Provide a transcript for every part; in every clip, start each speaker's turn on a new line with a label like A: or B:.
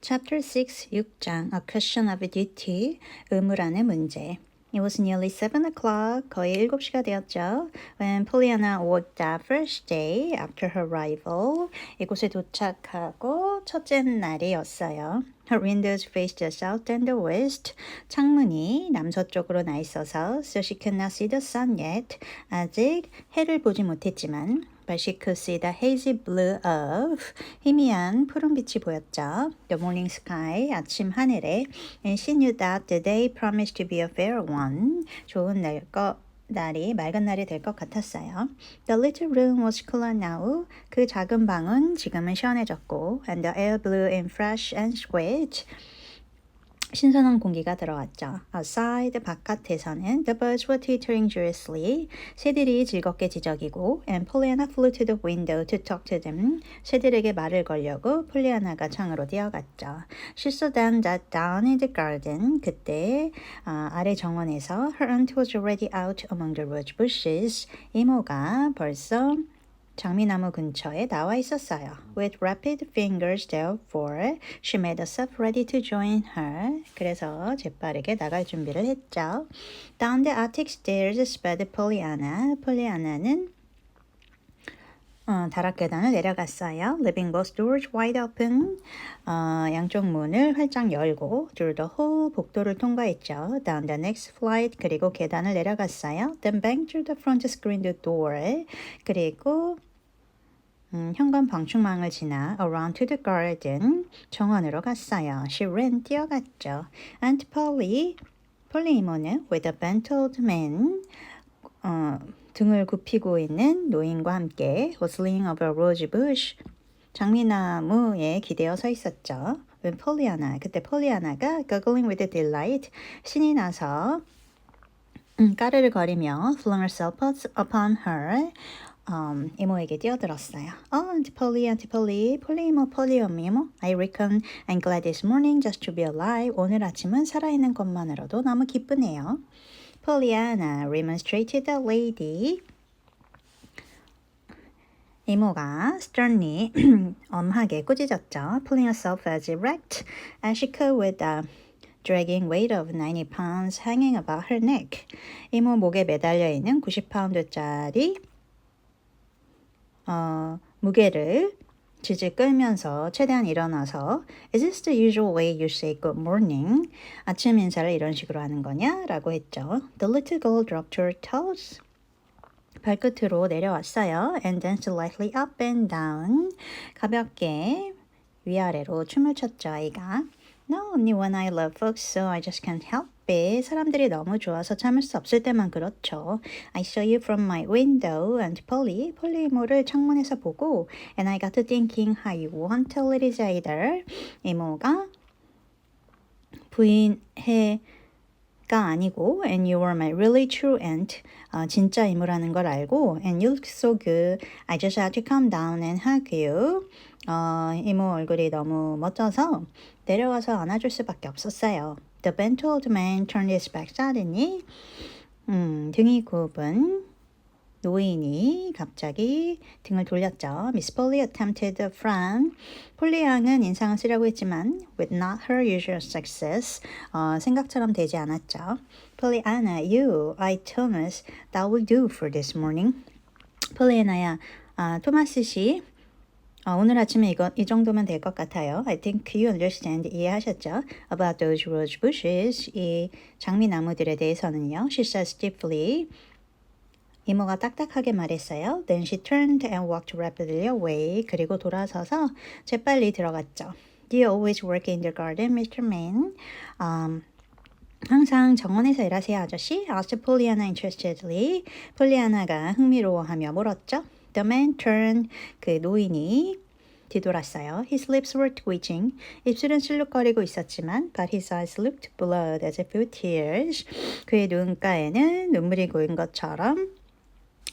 A: Chapter 6, 6장 A Question of Duty, 의무란의 문제. It was nearly 7 o'clock, 거의 7시가 되었죠. When Pollyanna awoke that first day after her arrival, 이곳에 도착하고 첫째 날이었어요. Her windows faced the south and the west. 창문이 남서쪽으로 나 있어서 so she could not see the sun yet. 아직 해를 보지 못했지만 but she could see the hazy blue of 희미한 푸른빛이 보였죠. The morning sky, 아침 하늘에 and she knew that the day promised to be a fair one. 좋은 날이 맑은 날이 될 것 같았어요. The little room was cooler now. 그 작은 방은 지금은 시원해졌고 and the air blew in fresh and sweet. 신선한 공기가 들어왔죠. Outside, 바깥에서는 the birds were twittering joyously. 새들이 즐겁게 지저귀고 and Pollyanna flew to the window to talk to them. 새들에게 말을 걸려고 폴리아나가 창으로 뛰어갔죠. She saw them that down in the garden. 그때 아래 정원에서 her aunt was already out among the rose bushes. 이모가 벌써 장미나무 근처에 나와 있었어요. With rapid fingers, therefore, she made herself ready to join her. 그래서 재빠르게 나갈 준비를 했죠. Down the attic stairs sped Pollyanna. 폴리아나는 다락계단을 내려갔어요. Leaving both doors wide open. 양쪽 문을 활짝 열고 through the whole 복도를 통과했죠. Down the next flight. 그리고 계단을 내려갔어요. Then back through the front screened door. 그리고 현관 방충망을 지나 around to the garden. 정원으로 갔어요. She ran. 뛰어갔죠. Aunt 폴리 이모는 with a bent old man. 등을 굽히고 있는 노인과 함께 was leaning over a rose bush. 장미나무에 기대어 서 있었죠. When Pollyanna, 그때 폴리아나가 giggling with delight, 신이 나서 까르르 거리며 flung herself upon her. 이모에게 뛰어들었어요. Aunt Polly, 폴리 이모. I reckon I'm glad this morning just to be alive. 오늘 아침은 살아있는 것만으로도 너무 기쁘네요. Pollyanna remonstrated the lady. 이모가 sternly, 엄하게 꾸짖었죠. Pulling herself as erect as she could with the dragging weight of 90 pounds hanging about her neck. 이모 목에 매달려 있는 90파운드짜리 무게를 질질 끌면서 최대한 일어나서 Is this the usual way you say good morning? 아침 인사를 이런 식으로 하는 거냐? 라고 했죠. The little girl dropped to her toes. 발끝으로 내려왔어요. And danced lightly up and down. 가볍게 위아래로 춤을 췄죠, 아이가. No, only when I love folks, so I just can't help it. 사람들이 너무 좋아서 참을 수 없을 때만 그렇죠. I saw you from my window, and 폴리 이모를 창문에서 보고, and I got to thinking how you want a little Zader. 이모가 부인해가 아니고, and you were my really true aunt. 진짜 이모라는 걸 알고, and you look so good. I just had to come down and hug you. 이모 얼굴이 너무 멋져서 내려와서 안아줄 수밖에 없었어요. The bent old man turned his back suddenly. 등이 굽은 노인이 갑자기 등을 돌렸죠. Miss Polly attempted a frown. 폴리 양은 인상을 쓰려고 했지만 with not her usual success. 생각처럼 되지 않았죠. Pollyanna, you, I, Thomas, that will do for this morning. 폴리애나야, 토마스 씨. 오늘 아침에 이 정도면 될 것 같아요. I think you understand. 이해하셨죠? About those rose bushes. 이 장미나무들에 대해서는요. She said stiffly. 이모가 딱딱하게 말했어요. Then she turned and walked rapidly away. 그리고 돌아서서 재빨리 들어갔죠. Do you always work in the garden, Mr. Man? 항상 정원에서 일하세요, 아저씨? asked Pollyanna interestedly. 폴리아나가 흥미로워하며 물었죠. The man turned. 그 노인이 뒤돌았어요. His lips were twitching. 입술은 실룩거리고 있었지만 but his eyes looked blood as if with tears. 그의 눈가에는 눈물이 고인 것처럼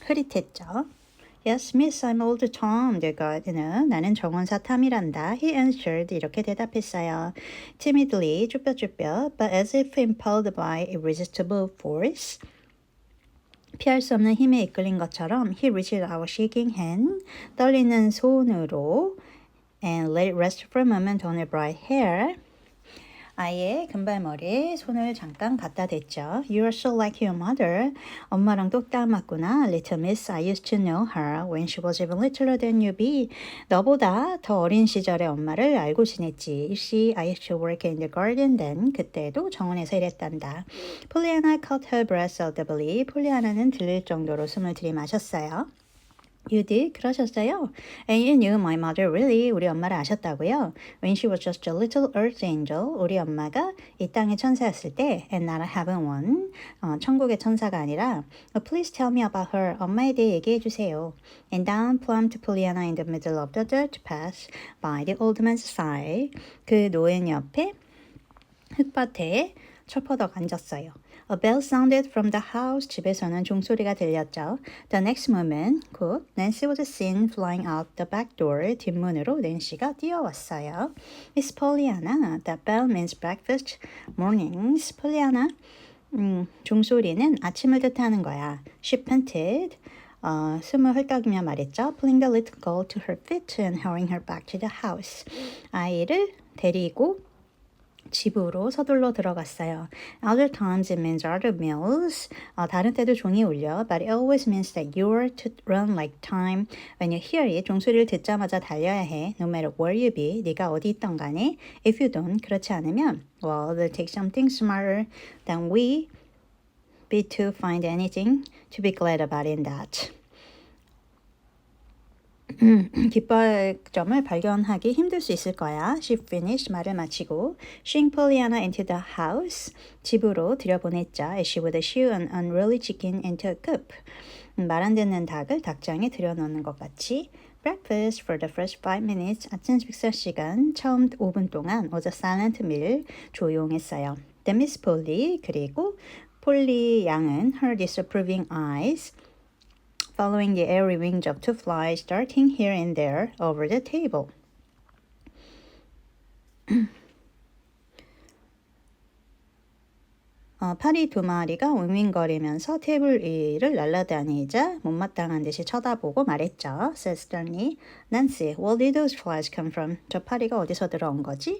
A: 흐릿했죠. Yes, miss, I'm old Tom, the gardener. 나는 정원사 탐이란다. He answered. 이렇게 대답했어요. Timidly, 쭈뼛쭈뼛, but as if impelled by irresistible force. 피할 수 없는 힘에 이끌린 것처럼 he reached out shaking hand. 떨리는 손으로 and let it rest for a moment on her bright hair. 아이의 금발머리에 손을 잠깐 갖다 댔죠. You are so like your mother. 엄마랑 똑 닮았구나. Little miss, I used to know her when she was even littler than you be. 너보다 더 어린 시절에 엄마를 알고 지냈지. You see, I used to work in the garden then. 그때도 정원에서 일했단다. Pollyanna caught her breath audibly. 폴리아나는 들릴 정도로 숨을 들이마셨어요. You did? 그러셨어요? And you knew my mother really? 우리 엄마를 아셨다고요? When she was just a little earth angel, 우리 엄마가 이 땅의 천사였을 때, and not a heaven one, 천국의 천사가 아니라, Please tell me about her. 엄마에 대해 얘기해 주세요. And down plumped Pollyanna in the middle of the dirt path by the old man's side. 그 노인 옆에 흙밭에 철퍼덕 앉았어요. A bell sounded from the house. 집에서는 종소리가 들렸죠. The next moment, 곧 Nancy was seen flying out the back door. 뒷문으로 낸시가 뛰어왔어요. Miss Pollyanna, that bell means breakfast mornings. Pollyanna, 종소리는 아침을 뜻하는 거야. She panted. 숨을 헐떡이며 말했죠. Pulling the little girl to her feet and hurrying her back to the house. 아이를 데리고 집으로 서둘러 들어갔어요. Other times it means other meals. 다른 때도 종이 울려. But it always means that you are to run like time. When you hear it, 종소리를 듣자마자 달려야 해. No matter where you be. 네가 어디 있던 간에. If you don't, 그렇지 않으면 well, they'll take something smarter than we be to find anything to be glad about in that. 기뻐할 점을 발견하기 힘들 수 있을 거야. She finished 말을 마치고 Shing Pollyanna into the house 집으로 들여보냈죠. As she would shoo an unruly chicken into a coop. 말 안 듣는 닭을 닭장에 들여놓는 것 같이 Breakfast for the first 5 minutes 아침 식사 시간 처음 5분 동안 was a silent meal 조용했어요. Then Miss Polly 그리고 폴리 양은 her disapproving eyes following the airy wings of two flies darting here and there over the table. 파리 두 마리가 윙윙거리면서 테이블 위를 날아다니자 못마땅한 듯이 쳐다보고 말했죠. Said sternly, Nancy, where did those flies come from? 저 파리가 어디서 들어온 거지?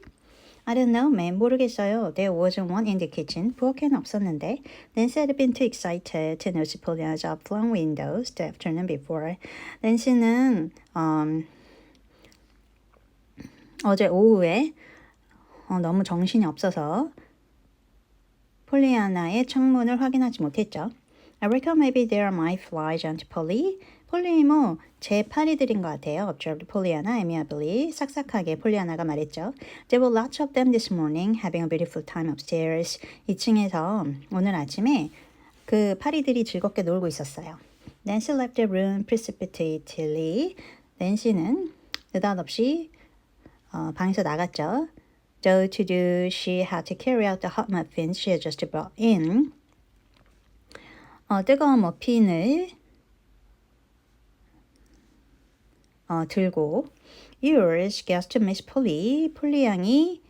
A: I don't know, ma'am. 모르겠어요. There wasn't one in the kitchen. 부엌에는 없었는데. Nancy had been too excited to notice Pollyanna's upflung windows the afternoon before. 낸시는 어제 오후에 너무 정신이 없어서 폴리아나의 창문을 확인하지 못했죠. I reckon maybe they are my flies, Aunt Polly. 폴리 이모, 제 파리들인 것 같아요. Observed Pollyanna amiably. 싹싹하게 폴리아나가 말했죠. There were lots of them this morning, having a beautiful time upstairs. 2층에서 오늘 아침에 그 파리들이 즐겁게 놀고 있었어요. Nancy left the room precipitately. 낸시는 느닷없이 방에서 나갔죠. Though to do, she had to carry out the hot muffins she had just brought in. 뜨거운 머핀을 들고 Yours, gasped Miss Polly. 폴리 양이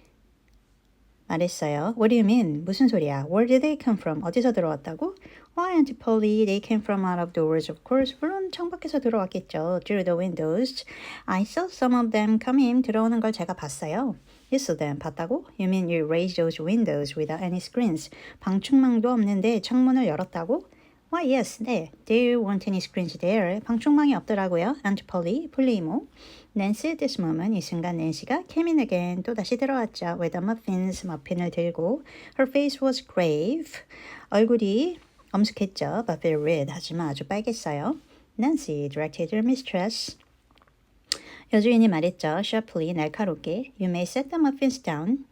A: 말했어요. What do you mean? 무슨 소리야? Where did they come from? 어디서 들어왔다고? Why, Aunt Polly, they came from out of doors, of course. 물론 창밖에서 들어왔겠죠. Through the windows. I saw some of them come in. 들어오는 걸 제가 봤어요. You saw them. 봤다고? You mean you raised those windows without any screens? 방충망도 없는데 창문을 열었다고? Why, yes, 네. There weren't any screens there. 방충망이 없더라고요. Aunt Polly, 폴리 이모. Nancy at this moment, 이 순간 낸시가 came in again. 또 다시 들어왔죠. With the muffins, 머핀을 들고. Her face was grave. 얼굴이 엄숙했죠. But very red. 하지만 아주 빨갰어요. Nancy directed her mistress. 여주인이 말했죠. Sharply, 날카롭게. You may set the muffins down.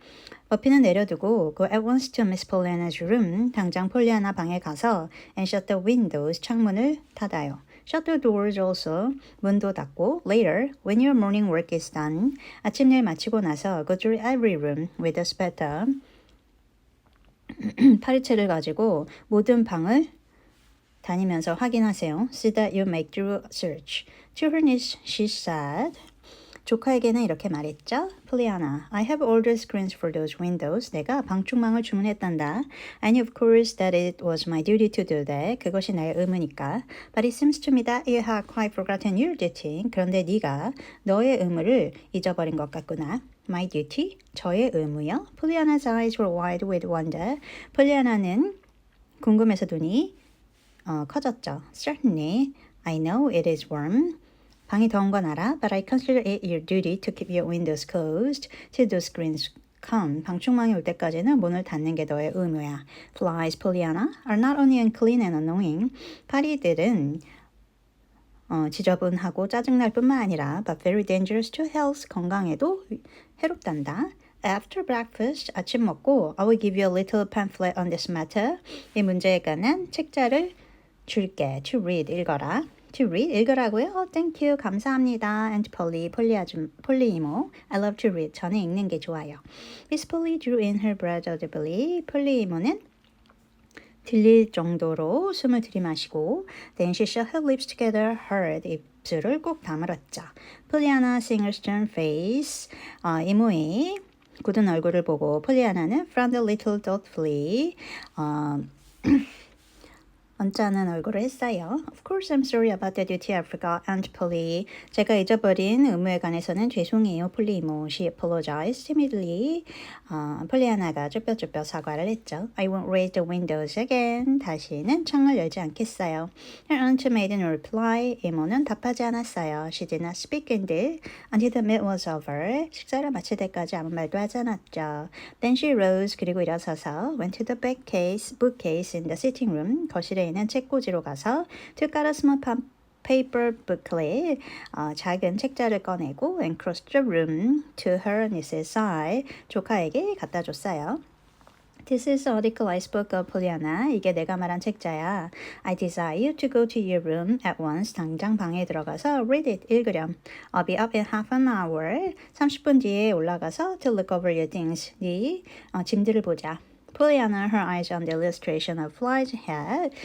A: 머핀은 내려두고 go at once to Miss Pollyanna's room. 당장 폴리아나 방에 가서 and shut the windows. 창문을 닫아요. Shut the doors also. 문도 닫고 later when your morning work is done. 아침 일 마치고 나서 go through every room with a spatter. 파리채를 가지고 모든 방을 다니면서 확인하세요. See that you make thorough search. To her niece, she said. 조카에게는 이렇게 말했죠. Pollyanna, I have ordered screens for those windows. 내가 방충망을 주문했단다. I knew of course that it was my duty to do that. 그것이 나의 의무니까. But it seems to me that you have quite forgotten your duty. 그런데 네가 너의 의무를 잊어버린 것 같구나. My duty? 저의 의무요? Pollyanna's eyes were wide with wonder. 폴리아나는 궁금해서 눈이 커졌죠. Certainly, I know it is warm. 방이 더운 건 알아. But I consider it your duty to keep your windows closed till those screens come. 방충망이 올 때까지는 문을 닫는 게 너의 의무야. Flies, Pollyanna, are not only unclean and annoying. 파리들은 지저분하고 짜증날 뿐만 아니라 but very dangerous to health. 건강에도 해롭단다. After breakfast, 아침 먹고 I will give you a little pamphlet on this matter. 이 문제에 관한 책자를 줄게. To read, 읽어라. To read, 읽으라고요? Thank you, 감사합니다. And 폴리 이모, I love to read. 저는 읽는 게 좋아요. Miss Polly drew in her breath audibly. 폴리 이모는 들릴 정도로 숨을 들이마시고 Then she shut her lips together, hard. 입술을 꼭 다물었죠. Pollyanna, seeing her stern face. 이모의 굳은 얼굴을 보고 폴리아나는 frowned a little thoughtfully. 언짢은 얼굴을 했어요. Of course, I'm sorry about the duty I forgot, Aunt Polly. 제가 잊어버린 의무에 관해서는 죄송해요, 폴리 이모. She apologized timidly. 폴리아나가 쭈뼛쭈뼛 사과를 했죠. I won't raise the windows again. 다시는 창을 열지 않겠어요. Her aunt made no reply. 이모는 답하지 않았어요. She did not speak indeed until the meal was over. 식사를 마칠 때까지 아무 말도 하지 않았죠. Then she rose. 그리고 일어서서 went to the bookcase in the sitting room. 거실에 있는 책꽂이로 가서 took out a small paper booklet, 작은 책자를 꺼내고 and crossed the room to her niece's side. 조카에게 갖다 줬어요. This is the article I spoke of, Pollyanna. 이게 내가 말한 책자야. I desire you to go to your room at once. 당장 방에 들어가서 read it, 읽으렴. I'll be up in half an hour. 30분 뒤에 올라가서 to look over your things. 네 짐들을 보자. Pollyanna, her eyes on the illustration of Fly's head.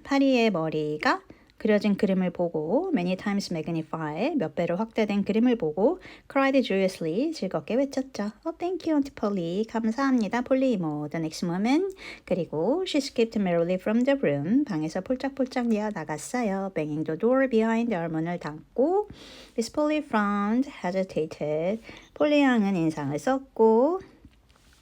A: 파리의 머리가 그려진 그림을 보고 many times magnify, 몇 배로 확대된 그림을 보고 cried joyously, 즐겁게 외쳤죠. Oh, thank you, Aunt Polly. 감사합니다, 폴리 이모. The next moment, 그리고 she skipped merrily from the room. 방에서 폴짝폴짝 뛰어 나갔어요. Banging the door behind her, 문을 닫고 Miss Polly frowned, hesitated. 폴리 양은 인상을 썼고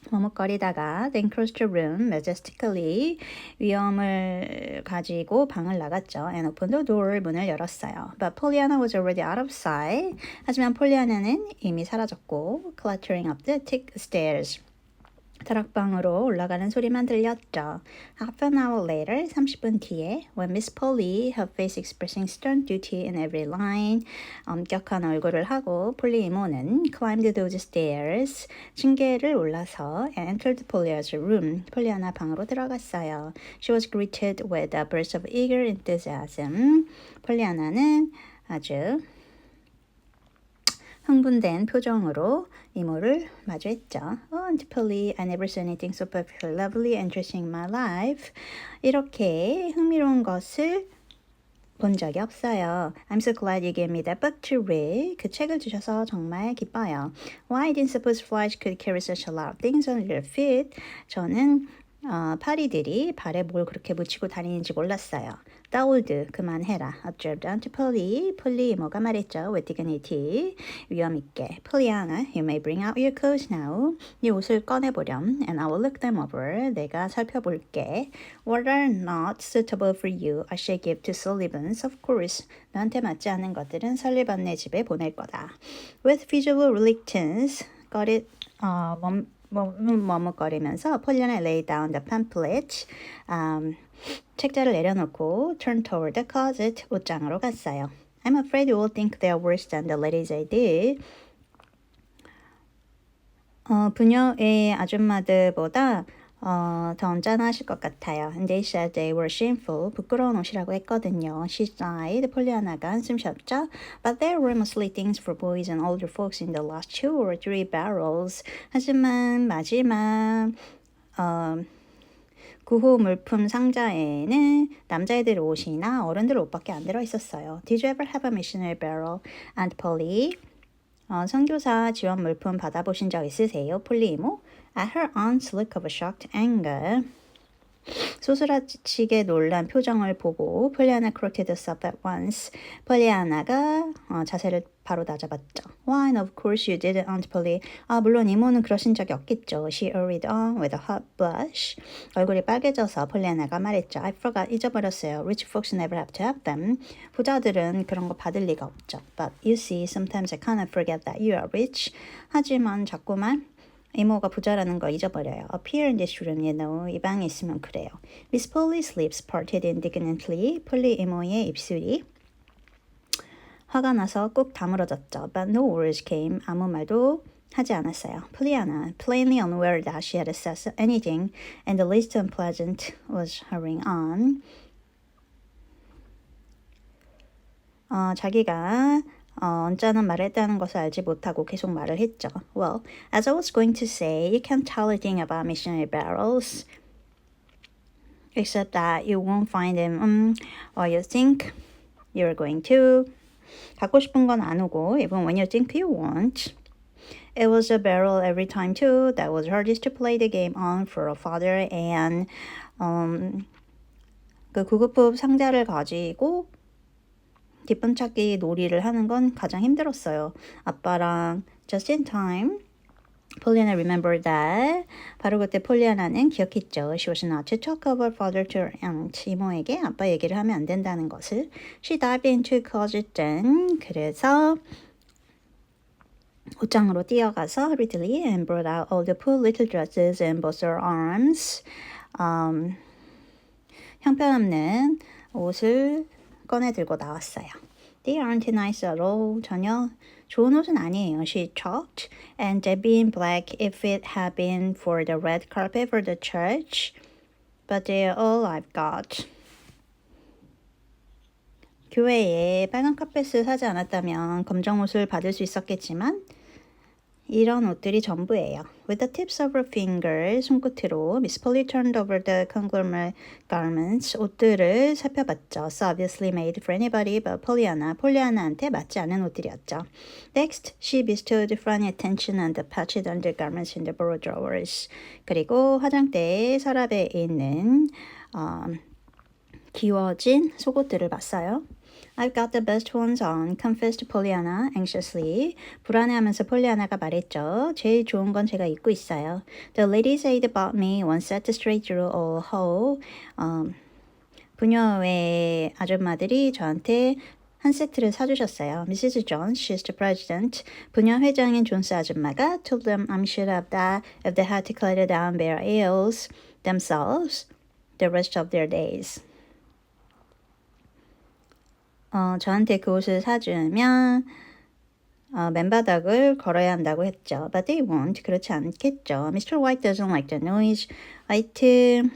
A: 머뭇거리다가 then crossed the room majestically. 위엄을 가지고 방을 나갔죠. And opened the door. 문을 열었어요. But Pollyanna was already out of sight. 하지만 폴리아나는 이미 사라졌고 clattering up the thick stairs. 다락방으로 올라가는 소리만 들렸죠. Half an hour later, 30분 뒤에, when Miss Polly, her face expressing stern duty in every line, 엄격한 얼굴을 하고 폴리 이모는 climbed those stairs, 층계를 올라서 and entered Polly's room, 폴리아나 방으로 들어갔어요. She was greeted with a burst of eager enthusiasm. 폴리아나는 아주 흥분된 표정으로 이모를 마주했죠. Oh, Aunt Polly, I never saw anything so perfectly lovely and interesting in my life. 이렇게 흥미로운 것을 본 적이 없어요. I'm so glad you gave me that book to read. 그 책을 주셔서 정말 기뻐요. Why I didn't suppose flies could carry such a lot of things on their feet. 저는 파리들이 발에 뭘 그렇게 묻히고 다니는지 몰랐어요. Daoud, 그만해라. Observed Aunt Polly. 폴리 이모가 말했죠. with dignity. 위험 있게. Pollyanna, you may bring out your clothes now. 네 옷을 꺼내보렴. And I will look them over. 내가 살펴볼게. What are not suitable for you, I shall give to Sullivan's, of course. 너한테 맞지 않는 것들은 설리번네 집에 보낼 거다. With visible reluctance, 머뭇거리면서 폴리아나 lay down the pamphlet. 책자를 내려놓고 turn toward the closet. 옷장으로 갔어요. I'm afraid you will think they are worse than the ladies I did. 부녀의 아줌마들보다 더 언짢아하실 것 같아요. And they said they were shameful. 부끄러운 옷이라고 했거든요. She sighed. 폴리아나가 한숨 쉬었죠. But there were mostly things for boys and older folks in the last 2 or 3 barrels. 하지만 마지막 구호 물품 상자에는 남자애들 옷이나 어른들 옷밖에 안 들어있었어요. Did you ever have a missionary barrel? And Polly, 선교사 지원 물품 받아보신 적 있으세요? 폴리 이모? At her aunt's look of shocked anger, 소스라치게 놀란 표정을 보고 폴리아나 corrected herself at once. 폴리아나가 자세를 바로 다잡았죠. Why, of course you didn't, Aunt Polly. 물론 이모는 그러신 적이 없겠죠. She hurried on with a hot blush. 얼굴이 빨개져서 폴리아나가 말했죠. I forgot, 잊어버렸어요. Rich folks never have to have them. 부자들은 그런 거 받을 리가 없죠. But you see, sometimes I kind of forget that you are rich. 하지만 자꾸만 이모가 부자라는 걸 잊어버려요. Appear in this room, you know. 이 방에 있으면 그래요. Miss Polly's lips parted indignantly. 폴리 이모의 입술이 화가 나서 꾹 다물어졌죠. But no words came. 아무 말도 하지 않았어요. Pollyanna, plainly unaware that she had said anything, and the least unpleasant, was hurrying on. 자기가 언짢은 말을 했다는 것을 알지 못하고 계속 말을 했죠. Well, as I was going to say, you can't tell a thing about missionary barrels, except that you won't find them, or you think you're going to. 갖고 싶은 건 안 오고, even when you think you won't. It was a barrel every time too. That was hardest to play the game on for a father and 그 구급품 상자를 가지고 기쁜 찾기 놀이를 하는 건 가장 힘들었어요. 아빠랑 just in time. Pollyanna remembered that. 바로 그때 폴리아나는 기억했죠. She was not to talk of her father to her aunt. 이모에게 아빠 얘기를 하면 안 된다는 것을. She dived into a closet then. 그래서 옷장으로 뛰어가서 hurriedly and brought out all the poor little dresses in both her arms. 형편없는 옷을 꺼내 들고 나왔어요. They aren't nice at all. 전혀 좋은 옷은 아니에요. She choked. And they'd be in black if it had been for the red carpet for the church. But they're all I've got. 교회에 빨간 카펫을 사지 않았다면 검정 옷을 받을 수 있었겠지만 이런 옷들이 전부예요. With the tips of her fingers, 손끝으로 Miss Polly turned over the conglomerate garments. 옷들을 살펴봤죠. So obviously made for anybody but Pollyanna. 폴리아나한테 맞지 않은 옷들이었죠. Next, she bestowed funny attention on the patched undergarments in the bureau drawers. 그리고 화장대의 서랍에 있는 기워진 속옷들을 봤어요. I've got the best ones on, confessed Pollyanna anxiously. 불안해하면서 폴리아나가 말했죠. 제일 좋은 건 제가 입고 있어요. The ladies' aid bought me one set straight through a hole. 부녀회 아줌마들이 저한테 한 세트를 사주셨어요. Mrs. Jones, she's the president. 부녀 회장인 존스 아줌마가 told them I should have that if they had to clear down their aisles themselves the rest of their days. 저한테 그 옷을 사주면 맨바닥을 걸어야 한다고 했죠. But they won't. 그렇지 않겠죠. Mr. White doesn't like the noise. 화이트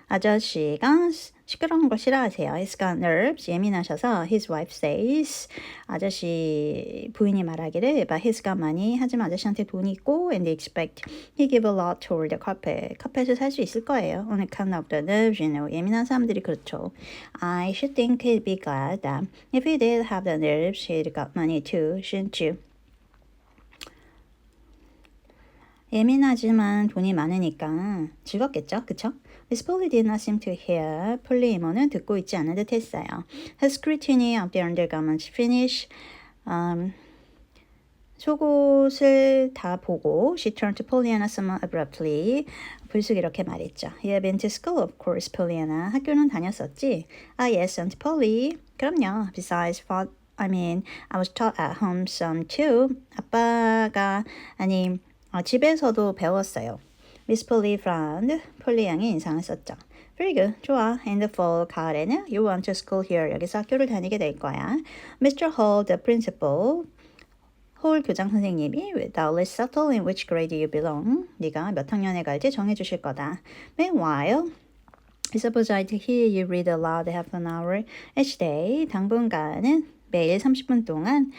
A: 아저씨가 시끄러운 걸 싫어하세요. He's got nerves. 예민하셔서 his wife says. 아저씨 부인이 말하기를 but he's got money. 하지만 아저씨한테 돈이 있고 and they expect he give a lot toward the carpet. 카펫을 살 수 있을 거예요. On account of the nerves, you know. 예민한 사람들이 그렇죠. I should think he'd be glad that if he did have the nerves, he'd got money too, shouldn't you? 예민하지만 돈이 많으니까 즐겁겠죠? 그쵸? Miss Polly did not seem to hear. 폴리 이모는 듣고 있지 않은 듯 했어요. Her scrutiny of the undergarments finished. 속옷을 다 보고 she turned to Pollyanna somewhat abruptly. 불쑥 이렇게 말했죠. You have been to school, of course, Pollyanna. 학교는 다녔었지? Yes, Aunt Polly. 그럼요. Besides, I was taught at home some too. 아빠가, 집에서도 배웠어요. Miss Polly frowned. 폴리 양이 인상을 썼죠. Very good. 좋아. In the fall, 가을에는 you want to school here. 여기서 학교를 다니게 될 거야. Mr. Hall, the principal, 홀 교장 선생님이 doubtless settle in which grade you belong. 네가 몇 학년에 갈지 정해주실 거다. Meanwhile, I suppose I'd hear you read aloud half an hour each day. 당분간은 매일 30분 동안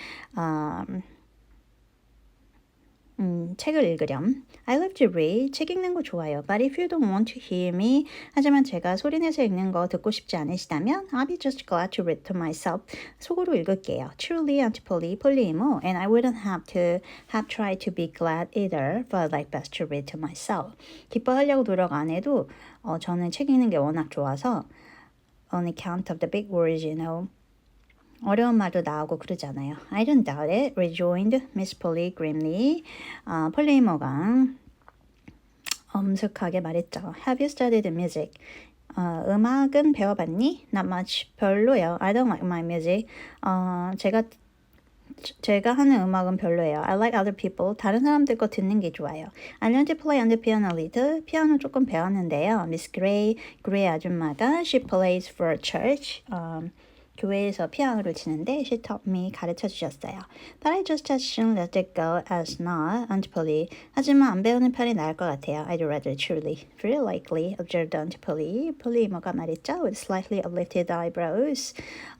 A: 책을 읽으렴. I love to read. 책 읽는 거 좋아요. But if you don't want to hear me, 하지만 제가 소리내서 읽는 거 듣고 싶지 않으시다면 I'll be just glad to read to myself. 속으로 읽을게요. Truly, antipoly, polyimo, and I wouldn't have to have tried to be glad either, but I like best to read to myself. 기뻐하려고 노력 안 해도 저는 책 읽는 게 워낙 좋아서 on account of the big words, you know. 어려운 말도 나오고 그러잖아요. I don't doubt it, rejoined Miss Polly grimly. 폴리모가 엄숙하게 말했죠. Have you studied music? 음악은 배워봤니? Not much. 별로요. I don't like my music. 제가 하는 음악은 별로예요. I like other people. 다른 사람들 거 듣는 게 좋아요. I learned to play on the piano a little. 피아노 조금 배웠는데요. Miss Gray, 그레이 아줌마가 she plays for a church. 교회에서 피아노를 치는데 she taught me 가르쳐 주셨어요. But I just as soon let it go as not, Aunt Polly. 하지만 안 배우는 편이 나을 것 같아요. I'd rather truly. Very likely, observed Aunt Polly. 폴리 이모가 말했죠. With slightly uplifted eyebrows.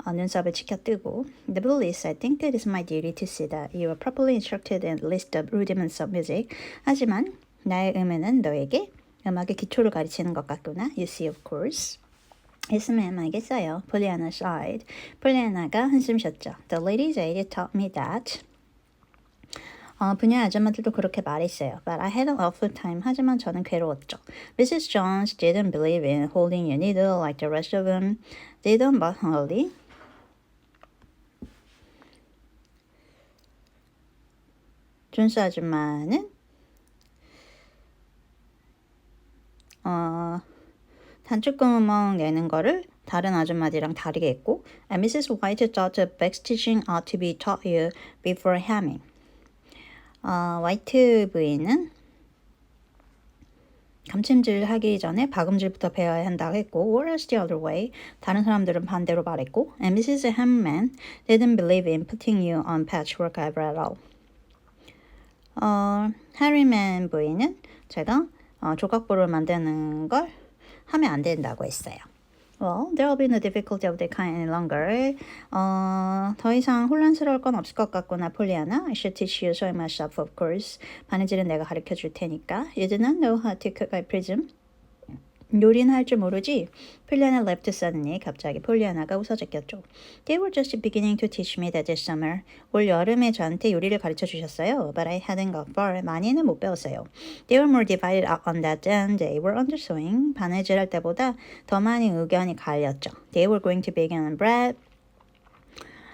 A: 눈썹을 치켜뜨고. The bullies, I think it is my duty to see that you are properly instructed in at least the rudiments of music. 하지만 나의 의무는 너에게 음악의 기초를 가르치는 것 같구나. You see, of course. Yes, ma'am, 알겠어요. 폴리아나 sighed. 폴리아나가 한숨 쉬었죠. The ladies' aide taught me that. 분야 아줌마들도 그렇게 말했어요. But I had an awful time. 하지만 저는 괴로웠죠. Mrs. Jones didn't believe in holding your needle like the rest of them. Didn't but Holly. 존스 아줌마는 단축구멍 내는 거를 다른 아줌마들이랑 다르게 했고 And Mrs. White thought the backstitching ought to be taught you before hemming. 화이트 부인은 감침질 하기 전에 박음질부터 배워야 한다고 했고 whereas the other way, 다른 사람들은 반대로 말했고 And Mrs. Hemman didn't believe in putting you on patchwork ever at all. 해리맨 부인은 제가 조각보를 만드는 걸 하면 안 된다고 했어요. Well, there will be no difficulty of that kind any longer. 더 이상 혼란스러울 건 없을 것 같구나, 폴리아나. I should teach you sewing myself, of course. 바느질은 내가 가르쳐 줄 테니까. You do not know how to cook, I presume. 요리는 할 줄 모르지? 폴리아나 laughed suddenly. 갑자기 폴리아나가 웃어 제꼈죠. They were just beginning to teach me that this summer. 올 여름에 저한테 요리를 가르쳐 주셨어요. But I hadn't got far. 많이는 못 배웠어요. They were more divided on that than they were on the sewing. 바느질 할 때보다 더 많이 의견이 갈렸죠. They were going to begin on bread.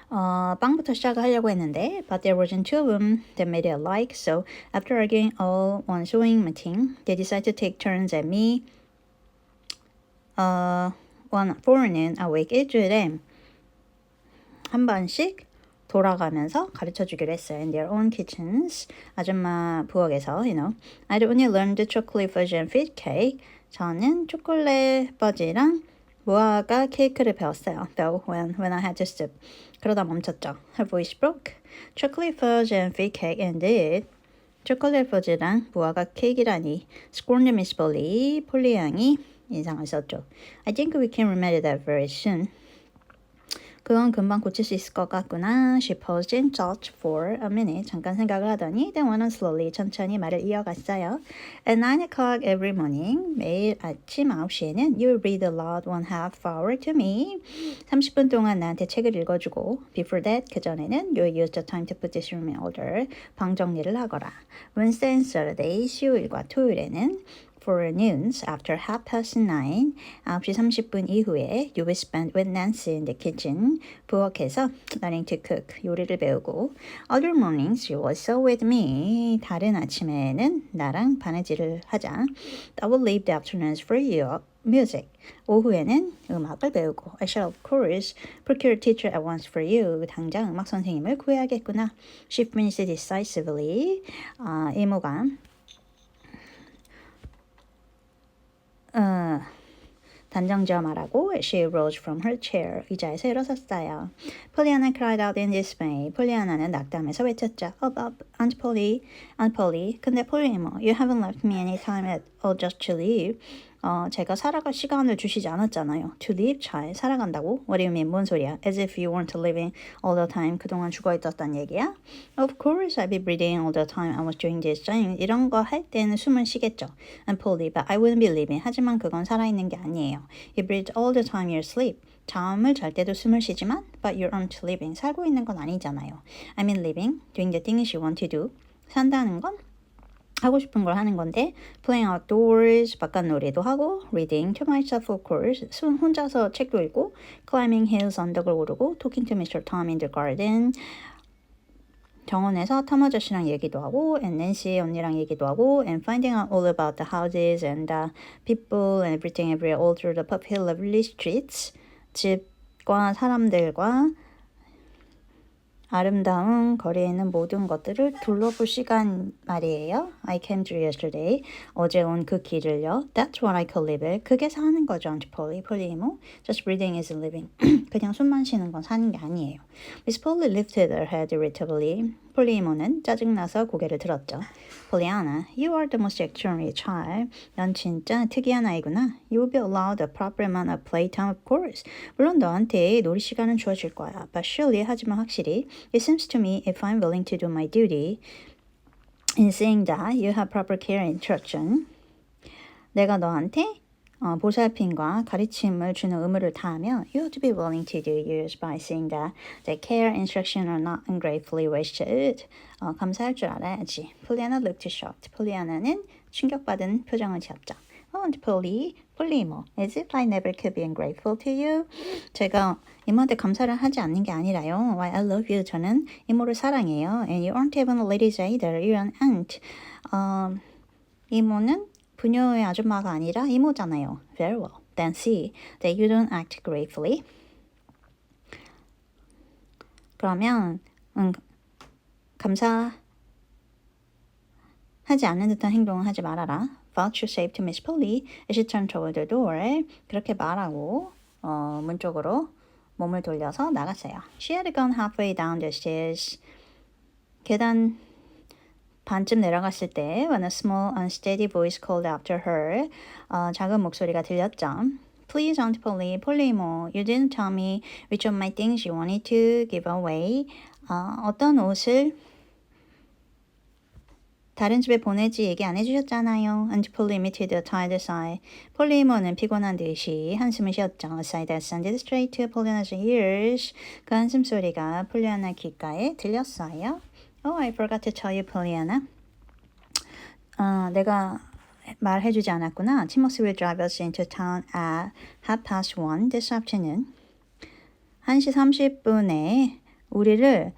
A: 빵부터 시작하려고 했는데 but there wasn't two of them that made it alike. So after arguing all one sewing meeting, they decided to take turns at me. one for는 a week 일주일에 한 번씩 돌아가면서 가르쳐 주기로 했어요. In their own kitchens. 아줌마 부엌에서, you know. I'd only learned the chocolate fudge and fit cake. 저는 초콜릿 퍼지랑 무화과 케이크를 배웠어요. Though when I had to stop. 그러다 멈췄죠. Her voice broke. Chocolate fudge and fit cake indeed. 초콜릿 퍼지랑 무화과 케이크라니. Scorned Miss Polly. 폴리 양이 인상을 썼죠. I think we can remedy that very soon. 그건 금방 고칠 수 있을 것 같구나. She paused and thought for a minute. 잠깐 생각을 하더니 then went on slowly. 천천히 말을 이어갔어요. At 9 o'clock every morning. 매일 아침 9시에는 you read aloud 1/2 hour to me. 30분 동안 나한테 책을 읽어주고 before that, 그 전에는 you use the time to put this room in order. 방 정리를 하거라. Wednesday and Saturday, 수요일과 토요일에는 forenoons after 9:30, 9시 30분 이후에 you will spend with Nancy in the kitchen. 부엌에서 learning to cook, 요리를 배우고 other mornings you will sew with me. 다른 아침에는 나랑 바느질을 하자. I will leave the afternoons for you. music. 오후에는 음악을 배우고 I shall of course procure a teacher at once for you. 당장 음악 선생님을 구해야겠구나. She finished decisively. 이모가 단정지어 말하고 she rose from her chair. 의자에서 일어섰어요. 폴리아나 cried out in dismay. 폴리아나는 낙담해서 외쳤죠. Aunt Polly, Aunt Polly. 근데 폴리 이모, you haven't left me any time at all just to leave. 제가 살아갈 시간을 주시지 않았잖아요. To live, 잘 살아간다고? What do you mean? 뭔 소리야? As if you weren't living all the time. 그동안 죽어있었단 얘기야? Of course I'd be breathing all the time I was doing this thing. 이런 거 할 때는 숨을 쉬겠죠. And fully, but I wouldn't be living. 하지만 그건 살아있는 게 아니에요. You breathe all the time you sleep. 잠을 잘 때도 숨을 쉬지만 but you aren't living. 살고 있는 건 아니잖아요. I mean living, doing the things you want to do. 산다는 건 하고 싶은 걸 하는 건데 playing outdoors, 바깥놀이도 하고 reading to myself of course, 혼자서 책도 읽고 climbing hills, 언덕을 오르고 talking to Mr. Tom in the garden, 정원에서 톰 아저씨랑 얘기도 하고 and Nancy 언니랑 얘기도 하고 and finding out all about the houses and the people and everything everywhere all through the popular lovely streets, 집과 사람들과 아름다운 거리에 있는 모든 것들을 둘러볼 시간 말이에요. I came through yesterday. 어제 온 그 길을요. That's what I call live. 그게 사는 거죠. Polly, 폴리모. Just breathing is living. 그냥 숨만 쉬는 건 사는 게 아니에요. Miss Polly lifted her head irritably. 폴리모는 짜증나서 고개를 들었죠. Pollyanna, you are the most extraordinary child. 넌 진짜 특이한 아이구나. You will be allowed a proper amount of playtime, of course. 물론 너한테 놀이 시간은 주어질 거야. But surely, 하지만 확실히, it seems to me if I'm willing to do my duty in seeing that you have proper care and instruction, 내가 너한테 보살핌과 가르침을 주는 의무를 다하면 you ought to be willing to do yours by seeing that the care and instruction are not ungratefully wasted. 감사할 줄 알아야지. 폴리아나 looked shocked. 폴리아나는 충격받은 표정을 지었죠. And 폴리 뭐 as if I never could be ungrateful to you. 제가 이모한테 감사를 하지 않는 게 아니라요. Why I love you. 저는 이모를 사랑해요. And you aren't even a lady's either. You're an aunt. 이모는 부녀의 아줌마가 아니라 이모잖아요. Very well. Then see that you don't act gratefully. 그러면 감사하지 않는 듯한 행동을 하지 말아라. Vouchsafe to Miss Polly as she turned toward the door. 그렇게 말하고 문 쪽으로 몸을 돌려서 나갔어요. She had gone halfway down the stairs. 계단 반쯤 내려갔을 때 when a small unsteady voice called after her, 작은 목소리가 들렸죠. Please, Aunt Polly, 폴리 이모, you didn't tell me which of my things you wanted to give away. 어떤 옷을 다른 집에 보내지 얘기 안 해주셨잖아요. Aunt Polly emitted a tired sigh. 폴리 이모는 피곤한 듯이 한숨을 쉬었죠. A sigh that sounded straight to Pollyanna's ears. 그 한숨 소리가 폴리아나 귓가에 들렸어요. Oh, I forgot to tell you, Pollyanna. 내가 말해주지 않았구나. Timothy will drive us into town at 1:30 this afternoon. 1시 30분에 우리를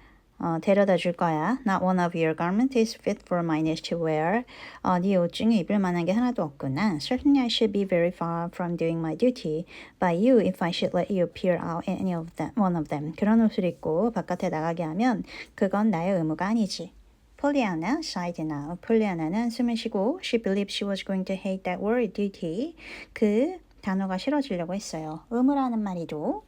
A: 데려다 줄 거야. Not one of your garments is fit for my niece to wear. 네 옷 중에 입을 만한 게 하나도 없구나. Certainly I should be very far from doing my duty by you if I should let you peer out any of them, one of them. 그런 옷을 입고 바깥에 나가게 하면 그건 나의 의무가 아니지. Pollyanna sighed now. 폴리아나는 숨을 쉬고 she believed she was going to hate that word duty. 그 단어가 싫어지려고 했어요. 의무라는 말이죠.